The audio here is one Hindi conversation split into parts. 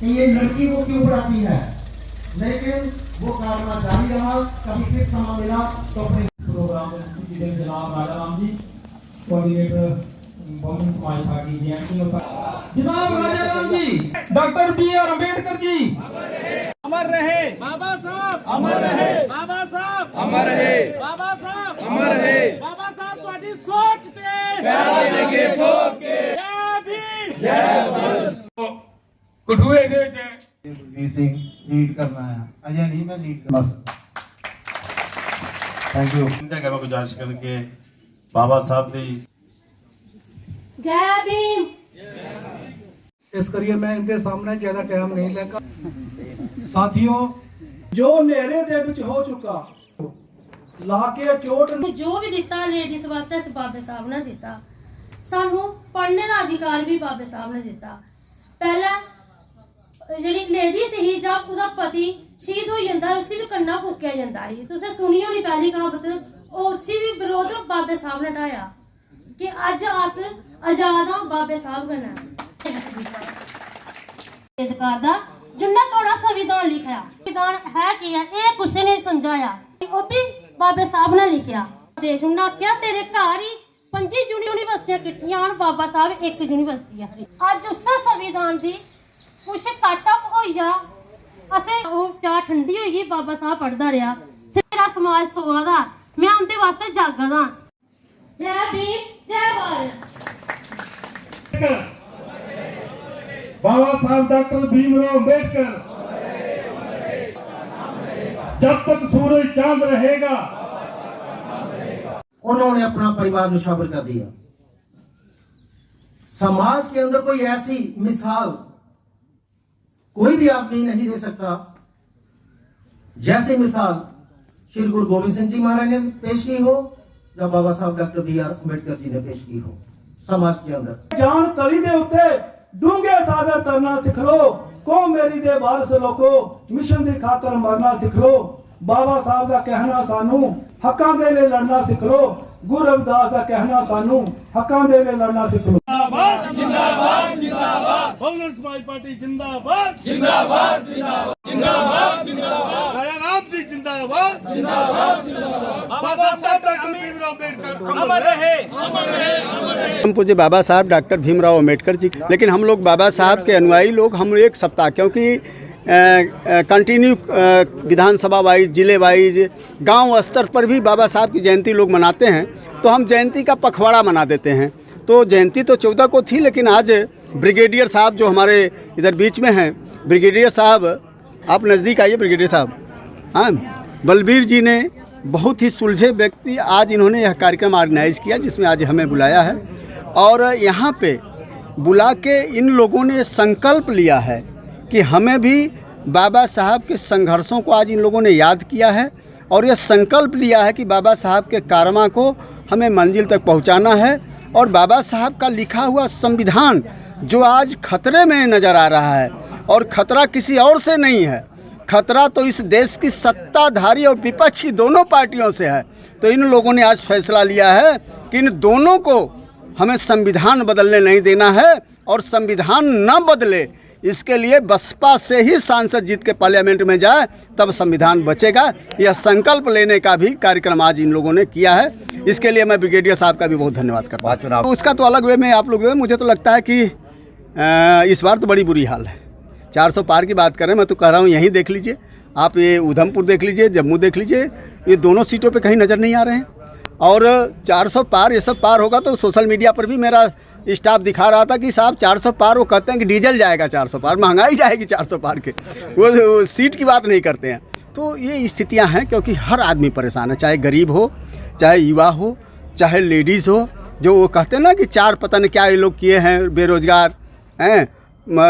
कि ये लड़की को क्यों पढ़ाती है, लेकिन वो कारनामा जारी रहा। कभी फिर समय मिला तो अपने प्रोग्राम में जनाब राजा Ram ji, coordinator Bahujan Samaj party JMP, जनाब राजा राम जी, डॉक्टर बी.आर. अम्बेडकर जी अमर रहे बाबा साहब, अमर रहे बाबा साहब, अमर रहे बाबा साहब, अमर रहे बाबा साहब। ਤੁਹਾਡੀ ਸੋਚ ਤੇ ਪੈਰਾਂ ਲੱਗੇ ਠੋਕ ਕੇ ਜੈ ਭੀਮ ਜੈ ਭਾਰਤ। कठुए ਦੇ ਵਿੱਚ वी सिंह लीड करना है, अजय नहीं मैं लीड करना। Thank you. मैं गुजारिश करके बाबा साहब दी जय भीम। इस करिए मैं इनके सामने ज्यादा टाइम नहीं लेगा। साथियों, जो नेरे दे विच हो चुका लाके चोट जो भी दिता लेडीज वास्ते इस बाबे साहब ने दिता। सानू पढ़ने का अधिकार भी बाबे साहब ने दिता। पहला ਜਿਹੜੀ ਲੇਡੀ ਸੀ ਜਦ ਉਹਦਾ ਪਤੀ ਸ਼ਹੀਦ ਹੋ ਜਾਂਦਾ ਉਸੇ ਵੀ ਕੰਨਾ ਫੂਕਿਆ ਜਾਂਦਾ ਸੀ। ਤੁਸੀਂ ਸੁਣੀ ਹੋਣੀ ਪਹਿਲੀ ਕਹਾਵਤ, ਉਹ ਉਸੇ ਵੀ ਵਿਰੋਧ ਬਾਬੇ ਸਾਹਿਬ ਨੇ ਢਾਇਆ ਕਿ ਅੱਜ ਅਸ ਆਜ਼ਾਦ ਹਾਂ ਬਾਬੇ ਸਾਹਿਬ ਕਨਾ ਅਧਿਕਾਰ ਦਾ ਜਿੰਨਾ ਥੋੜਾ ਸੰਵਿਧਾਨ ਲਿਖਿਆ। ਸੰਵਿਧਾਨ ਹੈ ਕੀ ਹੈ ਇਹ ਕਿਸੇ ਨੇ ਸਮਝਾਇਆ, ਉਹ ਵੀ ਬਾਬੇ ਸਾਹਿਬ ਨੇ ਲਿਖਿਆ। ਦੇਸ਼ ਨੂੰ ਆਖਿਆ ਤੇਰੇ ਘਰ ਹੀ 5 ਯੂਨੀਵਰਸਿਟੀਆਂ ਇਕੱਠੀਆਂ ਆਣ, ਬਾਬਾ ਸਾਹਿਬ ਇੱਕ ਯੂਨੀਵਰਸਿਟੀ ਆ। ਅੱਜ ਉਸੇ ਸੰਵਿਧਾਨ ਦੀ कुछ काटअप हो जा असे चाह ठंडी होगी, बाबा साहब पढ़ता रहा। मेरा समाज सोआ दा, मैं उनके वास्ते जागा दा। जय भीम जय भारत। बाबा साहब डॉक्टर भीमराव अम्बेडकर, जब तक सूरज चांद रहेगा। उन्होंने अपना परिवार निशावर कर दिया। समाज के अंदर कोई ऐसी मिसाल कोई भी आदमी नहीं दे सकता जैसी मिसाल श्री गुरु गोविंद सिंह जी महाराज ने पेश की हो या बाबा साहब डॉक्टर बी.आर. अम्बेडकर जी ने पेश की हो। समाज के अंदर जान तली दे उत्ते डूंगे सागर तरना सिख लो, कौम मेरी दे वारस लोको मिशन दी खातर मरना सिख लो। बाबा साहब दा कहना सानू हक्कां दे ले लड़ना सिख लो। गुरु रविदास दा कहना सानू हक्कां दे ले लड़ना सिख लो। जिंदाबाद जिंदाबाद जिंदाबाद बहुजन समाज पार्टी जिंदाबाद, जिंदाबाद जिंदाबाद जिंदाबाद जिंदाबाद राजा राम जी जिंदाबाद, जिंदाबाद जिंदाबाद। बाबा साहब डॉक्टर भीमराव अम्बेडकर अमर रहे अमर रहे अमर रहे। हम पूज्य बाबा साहब डॉक्टर भीमराव अम्बेडकर जी, लेकिन हम लोग बाबा साहब के अनुयायी लोग, हम एक सप्ताह, क्योंकि कंटिन्यू विधानसभा वाइज, जिले वाइज, गांव स्तर पर भी बाबा साहब की जयंती लोग मनाते हैं, तो हम जयंती का पखवाड़ा मना देते हैं। तो जयंती तो 14 को थी, लेकिन आज ब्रिगेडियर साहब जो हमारे इधर बीच में हैं, ब्रिगेडियर साहब आप नज़दीक आइए। ब्रिगेडियर साहब, हाँ, बलबीर जी ने बहुत ही सुलझे व्यक्ति, आज इन्होंने यह कार्यक्रम ऑर्गेनाइज़ किया जिसमें आज हमें बुलाया है। और यहाँ पे बुला के इन लोगों ने संकल्प लिया है कि हमें भी बाबा साहब के संघर्षों को आज इन लोगों ने याद किया है और यह संकल्प लिया है कि बाबा साहब के कारनामा को हमें मंजिल तक पहुंचाना है। और बाबा साहब का लिखा हुआ संविधान जो आज खतरे में नज़र आ रहा है, और खतरा किसी और से नहीं है, खतरा तो इस देश की सत्ताधारी और विपक्ष की दोनों पार्टियों से है। तो इन लोगों ने आज फैसला लिया है कि इन दोनों को हमें संविधान बदलने नहीं देना है, और संविधान न बदले इसके लिए बसपा से ही सांसद जीत के पार्लियामेंट में जाए, तब संविधान बचेगा। यह संकल्प लेने का भी कार्यक्रम आज इन लोगों ने किया है। इसके लिए मैं ब्रिगेडियर साहब का भी बहुत धन्यवाद करता हूँ। उसका तो अलग वे में आप लोग, मुझे तो लगता है कि इस बार तो बड़ी बुरी हाल है। 400 पार की बात करें, मैं तो कह रहा हूँ यहीं देख लीजिए आप, ये उधमपुर देख लीजिए, जम्मू देख लीजिए, ये दोनों सीटों पे कहीं नज़र नहीं आ रहे हैं। और 400 पार, ये सब पार होगा तो सोशल मीडिया पर भी मेरा स्टाफ दिखा रहा था कि साहब 400 पार, वो कहते हैं कि डीजल जाएगा 400 पार, महंगाई जाएगी 400 पार के, वो सीट की बात नहीं करते हैं। तो ये स्थितियां हैं, क्योंकि हर आदमी परेशान है, चाहे गरीब हो, चाहे युवा हो, चाहे लेडीज़ हो। जो वो कहते हैं ना कि 4 पता नहीं क्या ये लोग किए हैं, बेरोजगार हैं,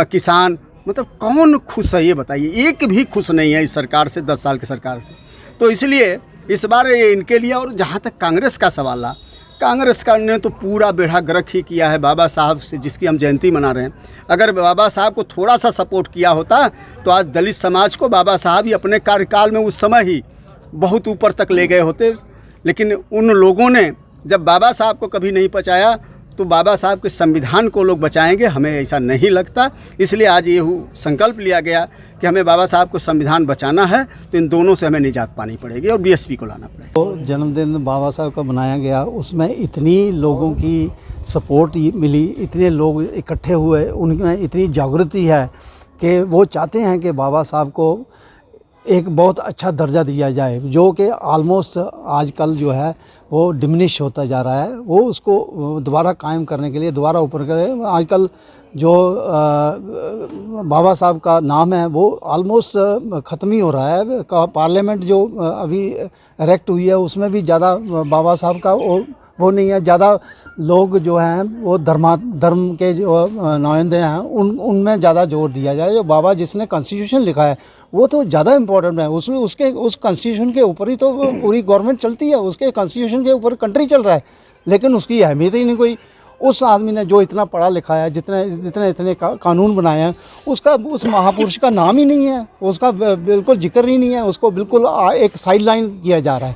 किसान, मतलब कौन खुश है ये बताइए? एक भी खुश नहीं है इस सरकार से, 10 साल की सरकार से। तो इसलिए इस बार ये इनके लिए। और जहाँ तक कांग्रेस का सवाल है, कांग्रेस का ने तो पूरा बेड़ा गर्क ही किया है बाबा साहब से, जिसकी हम जयंती मना रहे हैं। अगर बाबा साहब को थोड़ा सा सपोर्ट किया होता तो आज दलित समाज को बाबा साहब ही अपने कार्यकाल में उस समय ही बहुत ऊपर तक ले गए होते। लेकिन उन लोगों ने जब बाबा साहब को कभी नहीं पहुँचाया तो बाबा साहब के संविधान को लोग बचाएंगे, हमें ऐसा नहीं लगता। इसलिए आज ये संकल्प लिया गया कि हमें बाबा साहब को संविधान बचाना है, तो इन दोनों से हमें निजात पानी पड़ेगी और बीएसपी को लाना पड़ेगा। तो जन्मदिन बाबा साहब का मनाया गया, उसमें इतनी लोगों की सपोर्ट मिली, इतने लोग इकट्ठे हुए, उनमें इतनी जागृति है कि वो चाहते हैं कि बाबा साहब को एक बहुत अच्छा दर्जा दिया जाए, जो कि आलमोस्ट आजकल जो है वो डिमिनिश होता जा रहा है। वो उसको दोबारा कायम करने के लिए, दोबारा ऊपर करें। आजकल जो बाबा साहब का नाम है वो आलमोस्ट ख़त्म ही हो रहा है। पार्लियामेंट जो अभी इरेक्ट हुई है उसमें भी ज़्यादा बाबा साहब का वो नहीं है। ज़्यादा लोग जो हैं वो धर्म के जो नुमाइंदे हैं उनमें ज़्यादा जोर दिया जाए। जो बाबा जिसने कॉन्स्टिट्यूशन लिखा है वो तो ज़्यादा इम्पोर्टेंट है, उसमें उस कॉन्स्टिट्यूशन के ऊपर ही तो पूरी गवर्नमेंट चलती है, उसके कॉन्स्टिट्यूशन के ऊपर कंट्री चल रहा है, लेकिन उसकी अहमियत ही नहीं कोई। उस आदमी ने जो इतना पढ़ा लिखा है, जितने कानून बनाए हैं, उसका उस महापुरुष का नाम ही नहीं है, उसका बिल्कुल जिक्र ही नहीं है, उसको बिल्कुल एक साइड लाइन किया जा रहा है।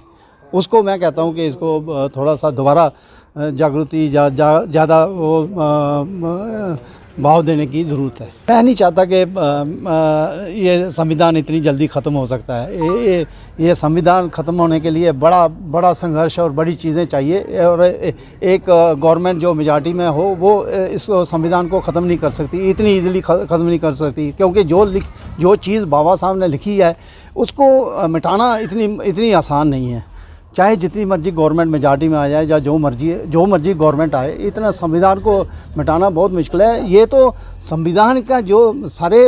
उसको मैं कहता हूँ कि इसको थोड़ा सा दोबारा जागृति ज़्यादा वो भाव देने की ज़रूरत है। मैं नहीं चाहता कि ये संविधान इतनी जल्दी ख़त्म हो सकता है। ये संविधान ख़त्म होने के लिए बड़ा संघर्ष और बड़ी चीज़ें चाहिए, और एक गवर्नमेंट जो मेजॉरिटी में हो वो इस संविधान को ख़त्म नहीं कर सकती, इतनी इजीली ख़त्म नहीं कर सकती, क्योंकि जो चीज़ बाबा साहब ने लिखी है उसको मिटाना इतनी आसान नहीं है। चाहे जितनी मर्जी गवर्नमेंट मेजॉरिटी में आ जाए या जो मर्जी गवर्नमेंट आए, इतना संविधान को मिटाना बहुत मुश्किल है। ये तो संविधान का जो सारे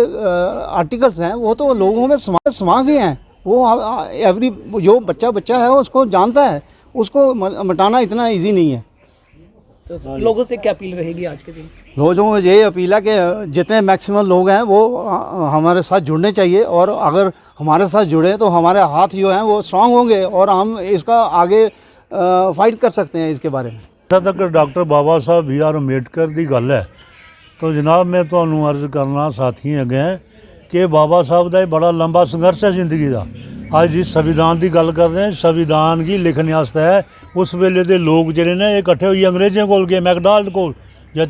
आर्टिकल्स हैं वो तो लोगों में समा गए हैं। वो जो बच्चा है उसको जानता है, उसको मिटाना इतना इजी नहीं है। तो लोगों से क्या अपील रहेगी आज के दिन? लोगों को ये अपील है कि जितने मैक्सिमम लोग हैं वो हमारे साथ जुड़ने चाहिए, और अगर हमारे साथ जुड़े तो हमारे हाथ जो हैं वो स्ट्रांग होंगे और हम इसका आगे फाइट कर सकते हैं इसके बारे में। जहाँ तक डॉक्टर बाबा साहब बी आर अंबेडकर की गल है, तो जनाब मैं तुहानू अर्ज करना साथी अगे कि बाबा साहब का बड़ा लंबा संघर्ष है जिंदगी का। अज जिस संविधान की गल कर रहे हैं, संविधान की लिखने वास्ते उस वेले के लोग जोड़े ने इकट्ठे हुए अंग्रेजों को गए, मैकडॉनल्ड को, जो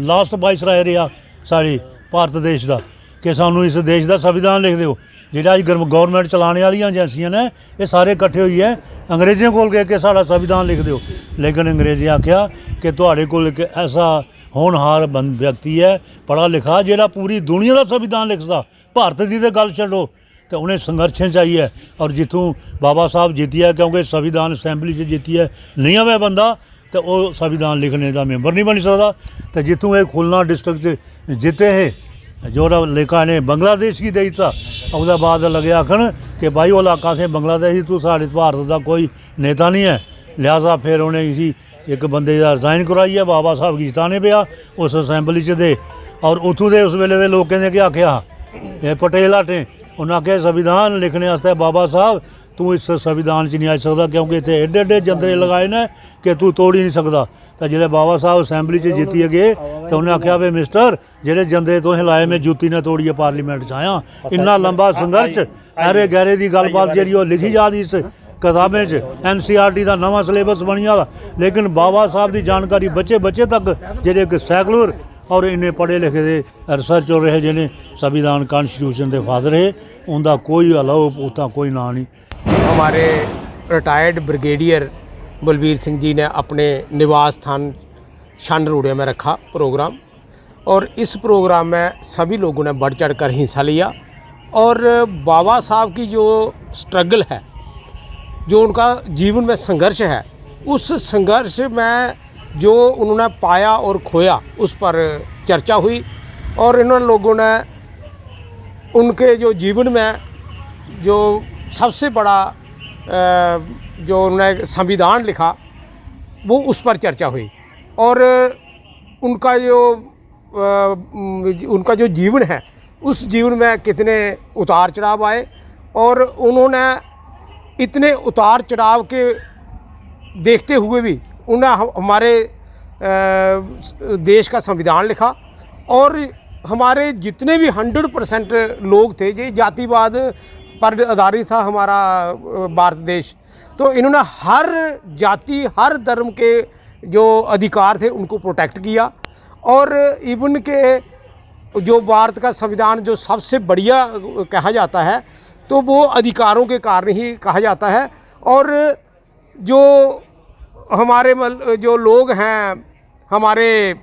लास्ट वाइसराय रहा साड़ी भारत देश का, कि सानू इस देश का संविधान लिख दो। जो अज गवर्नमेंट चलाने वाली एजेंसियां ने ये सारे इकट्ठे हुई है अंग्रेजों को गए कि साड़ा संविधान लिख दो, लेकिन अंग्रेजें आख्या कि तुहाडे कोल एक ऐसा होनहार व्यक्ति है पढ़ा लिखा जोड़ा पूरी दुनिया का संविधान लिखता, भारत की तो गल छड्डो। तो उन्हें संघर्षें चाहिए, और जितों बाबा साहब जीती है, क्योंकि संविधान असैंबली से जीती है, नहीं है बंदा तो वो संविधान लिखने का मैंबर नहीं बनी सकता। तो जितों ये खुलना डिस्ट्रिक्ट जीते है जो लेखा ने बांग्लादेश की दे दिता, उसके बाद लगे आखन कि भाई वो इलाका से बांग्लादेश तू साढ़े भारत का कोई नेता नहीं है, लिहाजा फिर उन्हें इसी एक बंदे का रिजाइन करवाई है, बाबा साहब की जिताने पिया उस असैंबली च दे। और उतों के उस वेले के लोगों ने क्या आख्या, ये पटेल हटे, उन्हें आख्या संविधान लिखने वास्ते बाबा साहब तू इस संविधान च नहीं आ सकता, क्योंकि इतने एडे एडे जंतरे लगाए ने कि तू तोड़ ही नहीं सकता। तो जो बाबा साहब असैंबली च जीती गए तो उन्हें आख्या वे मिस्टर जेडे जंतरे तुसें लाए मैं जुत्ती ने तोड़िए पार्लीमेंट च आया। इन्ना लंबा संघर्ष ऐरे गैरे की गलबात जी लिखी जा रही इस किताबें NCERT का नवा सिलेबस बनी आ, लेकिन बाबा साहब की जानकारी बच्चे तक जेडे सैकलर और इन्हें पढ़े लिखे दे रिसर्च हो रहे जिन्हें संविधान कॉन्स्टिट्यूशन के फादर है, उनका कोई अलाव उतना कोई ना नहीं। हमारे रिटायर्ड ब्रिगेडियर बलबीर सिंह जी ने अपने निवास स्थान शानरूड़े में रखा प्रोग्राम, और इस प्रोग्राम में सभी लोगों ने बढ़ चढ़ कर हिस्सा लिया। और बाबा साहब की जो स्ट्रगल है, जो उनका जीवन में संघर्ष है, उस संघर्ष में जो उन्होंने पाया और खोया उस पर चर्चा हुई। और इन लोगों ने उनके जो जीवन में जो सबसे बड़ा जो उन्होंने संविधान लिखा वो उस पर चर्चा हुई। और उनका जो जीवन है उस जीवन में कितने उतार चढ़ाव आए, और उन्होंने इतने उतार चढ़ाव के देखते हुए भी उन्हें हमारे देश का संविधान लिखा। और हमारे जितने भी 100% लोग थे, ये जातिवाद पर आधारित था हमारा भारत देश, तो इन्होंने हर जाति हर धर्म के जो अधिकार थे उनको प्रोटेक्ट किया। और इवन के जो भारत का संविधान जो सबसे बढ़िया कहा जाता है तो वो अधिकारों के कारण ही कहा जाता है। और जो हमारे जो लोग हैं, हमारे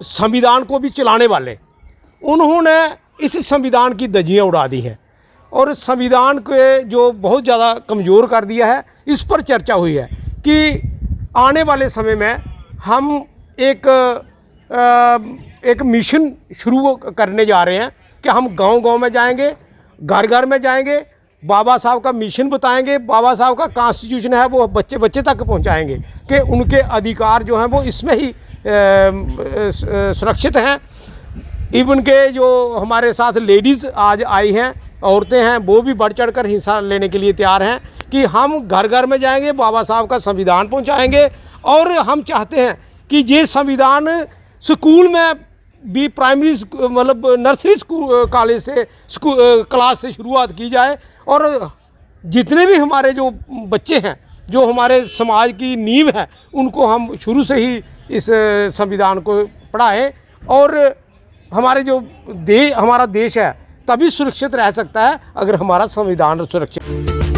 संविधान को भी चलाने वाले, उन्होंने इस संविधान की धज्जियां उड़ा दी हैं और संविधान के जो बहुत ज़्यादा कमज़ोर कर दिया है। इस पर चर्चा हुई है कि आने वाले समय में हम एक मिशन शुरू करने जा रहे हैं कि हम गांव-गांव में जाएंगे, घर-घर में जाएंगे, बाबा साहब का मिशन बताएंगे, बाबा साहब का कॉन्स्टिट्यूशन है वो बच्चे तक पहुंचाएंगे कि उनके अधिकार जो हैं वो इसमें ही सुरक्षित हैं। इवन के जो हमारे साथ लेडीज़ आज आई हैं, औरतें हैं, वो भी बढ़ चढ़ कर हिस्सा लेने के लिए तैयार हैं कि हम घर-घर में जाएंगे, बाबा साहब का संविधान पहुंचाएंगे। और हम चाहते हैं कि ये संविधान स्कूल में भी, प्राइमरी मतलब नर्सरी स्कूल कॉलेज से क्लास से शुरुआत की जाए और जितने भी हमारे जो बच्चे हैं, जो हमारे समाज की नींव है, उनको हम शुरू से ही इस संविधान को पढ़ाएं। और हमारे जो हमारा देश है तभी सुरक्षित रह सकता है अगर हमारा संविधान सुरक्षित